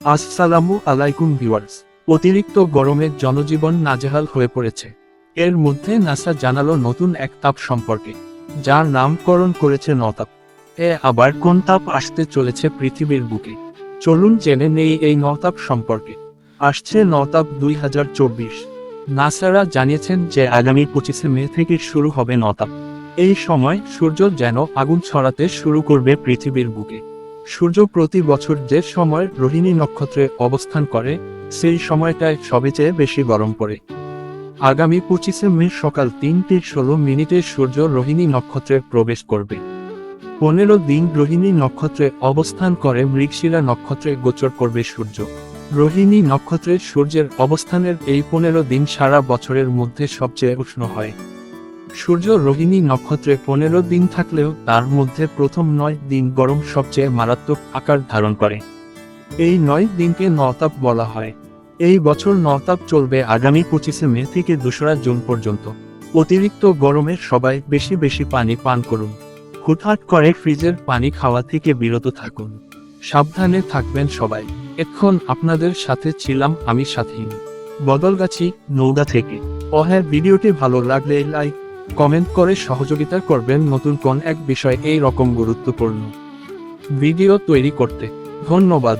আসসালামু আলাইকুম ভিউয়ার্স। অতিরিক্ত গরমে জনজীবন নাজেহাল হয়ে পড়েছে। এর মধ্যে নাসা জানালো নতুন এক তাপ সম্পর্কে, যার নামকরণ করেছে নতাপ। আবার কোন তাপ আসতে চলেছে পৃথিবীর বুকে? চলুন জেনে নেই এই নতাপ সম্পর্কে। আসছে নতাপ 2024। নাসারা জানিয়েছেন যে আগামী 25 মে থেকে শুরু হবে নতাপ। এই সময় সূর্য যেন আগুন ছড়াতে শুরু করবে পৃথিবীর বুকে। সূর্য প্রতি বছর যে সময় রোহিণী নক্ষত্রে অবস্থান করে, সেই সময়টায় সবচেয়ে বেশি গরম পড়ে। আগামী 25 মে সকাল 3:16 সূর্য রোহিণী নক্ষত্রে প্রবেশ করবে। 15 দিন রোহিণী নক্ষত্রে অবস্থান করে মৃগশিরা নক্ষত্রে গোচর করবে সূর্য। রোহিণী নক্ষত্রে সূর্যের অবস্থানের এই 15 দিন সারা বছরের মধ্যে সবচেয়ে উষ্ণ হয়। সূর্য রোহিণী নক্ষত্রে 15 দিন থাকলেও তার মধ্যে প্রথম 9 দিন গরম সবচেয়ে মারাত্মক আকার ধারণ করে। এই 9 দিনকে নতাপ বলা হয়। এই বছর নতাপ চলবে আগামী 25 মে থেকে 2রা জুন পর্যন্ত। অতিরিক্ত গরমে সবাই বেশি বেশি পানি পান করুন। হুটহাট করে ফ্রিজের পানি খাওয়া থেকে বিরত থাকুন। সাবধানে থাকবেন সবাই। এখন আপনাদের সাথে ছিলাম আমি সাথীন, বদলগাছি, নওগাঁ থেকে। ভিডিওটি ভালো লাগলে লাইক, কমেন্ট করে সহযোগিতা করবেন নতুন কোন এক বিষয় এই রকম গুরুত্বপূর্ণ ভিডিও তৈরি করতে। ধন্যবাদ।